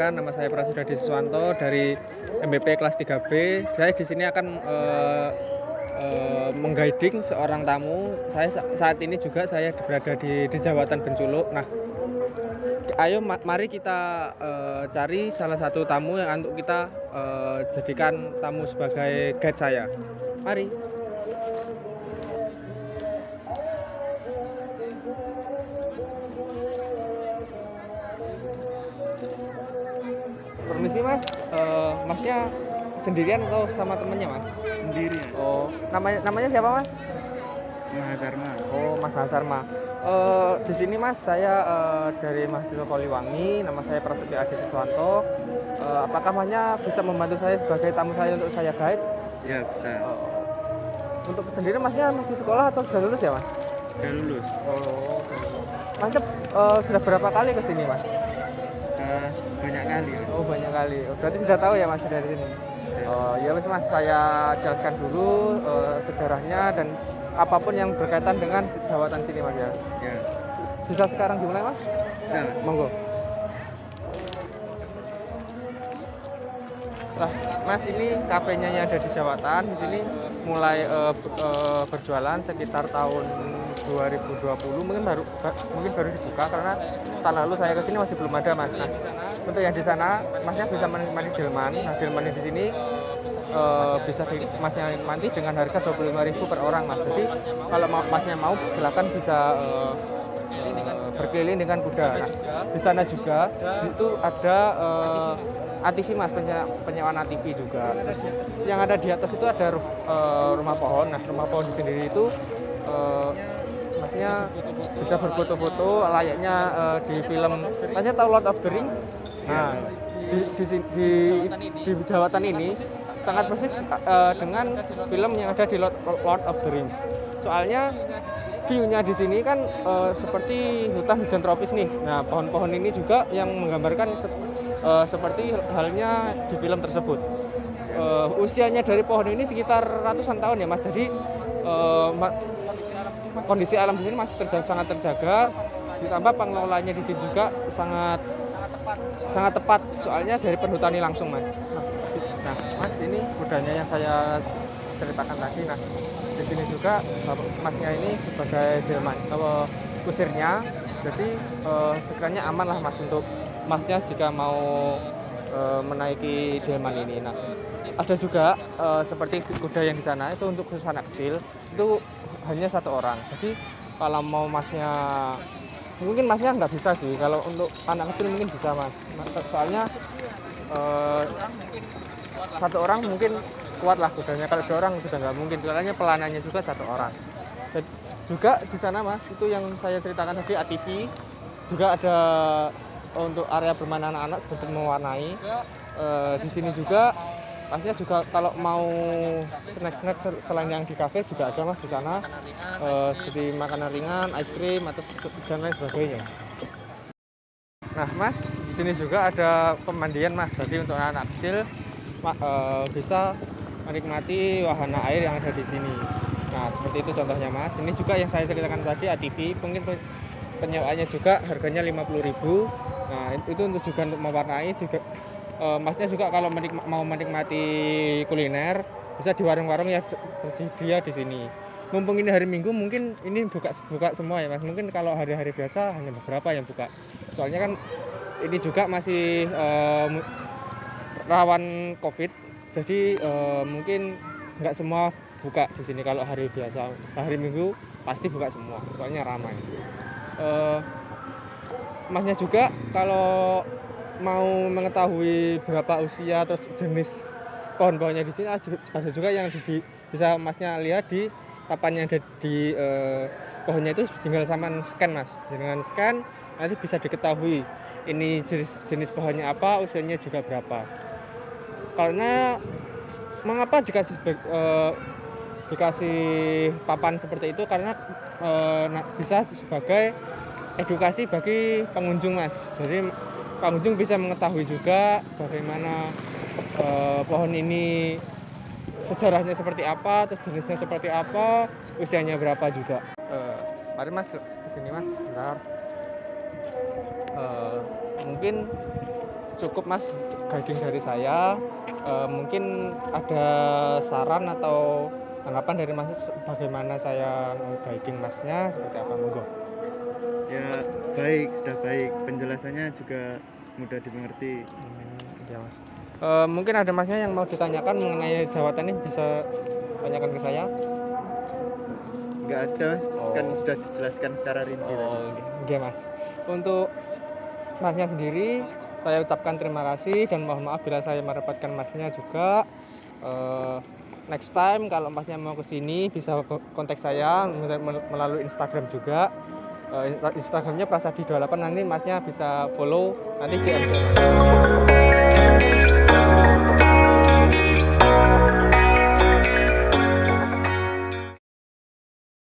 perkenalkan, nama saya Prasudadi Siswanto dari MBP kelas 3B. Saya di sini akan mengguiding seorang tamu. Saya saat ini juga saya berada di Jawatan Benculuk. Nah, ayo mari kita cari salah satu tamu yang untuk kita jadikan tamu sebagai guide saya. Mari. Permisi Mas, Masnya sendirian atau sama temennya Mas? Sendirian. Oh, namanya siapa Mas? Mahasarma. Oh, Mas Mahasarma. Di sini Mas, saya dari mahasiswa Poliwangi. Nama saya Prasetyo Adi Siswanto. Apakah Masnya bisa membantu saya sebagai tamu saya untuk saya guide? Ya bisa. Untuk sendiri Masnya masih sekolah atau sudah lulus ya Mas? Sudah lulus. Oh, Masnya sudah berapa kali ke sini Mas? Banyak kali. Oh, banyak kali. Berarti sudah tahu ya Mas dari sini. Ya wes Mas, saya jelaskan dulu sejarahnya dan apapun yang berkaitan dengan jawatan sini Mas ya. Ya. Bisa sekarang dimulai Mas? Bisa. Monggo. Nah, Mas, ini kafenya yang ada di Jawatan. Di sini mulai berjualan sekitar tahun 2020, mungkin baru dibuka karena tahun lalu saya ke sini masih belum ada Mas. Nah, untuk yang di sana Masnya bisa menikmati delman. Nah, delman di sini bisa Masnya nikmati dengan harga 25.000 per orang Mas. Jadi kalau Masnya mau silakan bisa berkeliling dengan kuda. Nah, di sana juga itu ada ATV Mas, penyewaan ATV juga. Terus yang ada di atas itu ada rumah pohon. Nah, rumah pohon di sendiri itu Masnya bisa berfoto-foto layaknya di film. Masnya tahu Lord of the Rings? Nah, di Jawatan ini sangat persis dengan film yang ada di Lord of the Rings. Soalnya view-nya di sini kan seperti hutan hujan tropis nih. Nah, pohon-pohon ini juga yang menggambarkan seperti halnya di film tersebut. Usianya dari pohon ini sekitar ratusan tahun ya Mas. Jadi kondisi alam di sini masih sangat terjaga. Ditambah pengelolanya di sini juga sangat tepat. Soalnya dari perhutani langsung Mas. Nah Mas, ini kudanya yang saya ceritakan tadi. Nah, di sini juga Masnya ini sebagai delman kusirnya. Jadi sekiranya aman lah Mas untuk Masnya jika mau menaiki delman ini. Nah, ada juga seperti kuda yang di sana itu untuk khusus anak kecil itu hanya satu orang. Jadi kalau mau Masnya, mungkin Masnya nggak bisa sih. Kalau untuk anak kecil mungkin bisa Mas. Soalnya satu orang mungkin kuat lah kudanya. Kalau 2 orang sudah nggak mungkin. Soalnya pelanannya juga 1 orang. Dan juga di sana Mas, itu yang saya ceritakan tadi ATV. Juga ada untuk area bermain anak-anak seperti mewarnai. Di sini juga Masnya juga kalau mau snack-snack selain yang di kafe juga ada Mas di sana. Seperti makanan ringan, es krim atau dan lain sebagainya. Nah Mas, di sini juga ada pemandian Mas. Jadi untuk anak kecil bisa menikmati wahana air yang ada di sini. Nah, seperti itu contohnya Mas. Ini juga yang saya ceritakan tadi ATV, mungkin penyewaannya juga harganya 50.000. Nah, itu untuk juga untuk mewarnai juga. Masnya juga kalau mau menikmati kuliner bisa di warung-warung yang tersedia di sini. Mumpung ini hari Minggu, mungkin ini buka semua ya Mas. Mungkin kalau hari-hari biasa hanya beberapa yang buka. Soalnya kan ini juga masih rawan COVID, jadi mungkin nggak semua buka di sini kalau hari biasa. Hari Minggu pasti buka semua, soalnya ramai. Masnya juga kalau mau mengetahui berapa usia terus jenis pohon-pohonnya di sini ada juga yang bisa Masnya lihat di papan yang ada di pohonnya itu. Tinggal sama scan Mas, dengan scan nanti bisa diketahui ini jenis pohonnya apa, usianya juga berapa. Karena mengapa dikasih papan seperti itu, karena bisa sebagai edukasi bagi pengunjung Mas. Jadi pengunjung bisa mengetahui juga bagaimana pohon ini sejarahnya seperti apa, terus jenisnya seperti apa, usianya berapa juga. Mari Mas kesini Mas, bentar. Mungkin cukup mas guiding dari saya. Mungkin ada saran atau tanggapan dari mas bagaimana saya guiding masnya seperti apa, monggo. Ya baik, sudah baik. Penjelasannya juga mudah dimengerti. Ya mas. Mungkin ada masnya yang mau ditanyakan mengenai jawatan ini, bisa tanyakan ke saya. Nggak ada, Oh. kan sudah dijelaskan secara rinci tadi. Oke mas. Untuk masnya sendiri, saya ucapkan terima kasih dan mohon maaf bila saya merepotkan masnya juga. Next time kalau masnya mau ke sini bisa kontak saya melalui Instagram juga. Instagramnya Prasadi28, nanti masnya bisa follow, nanti DM.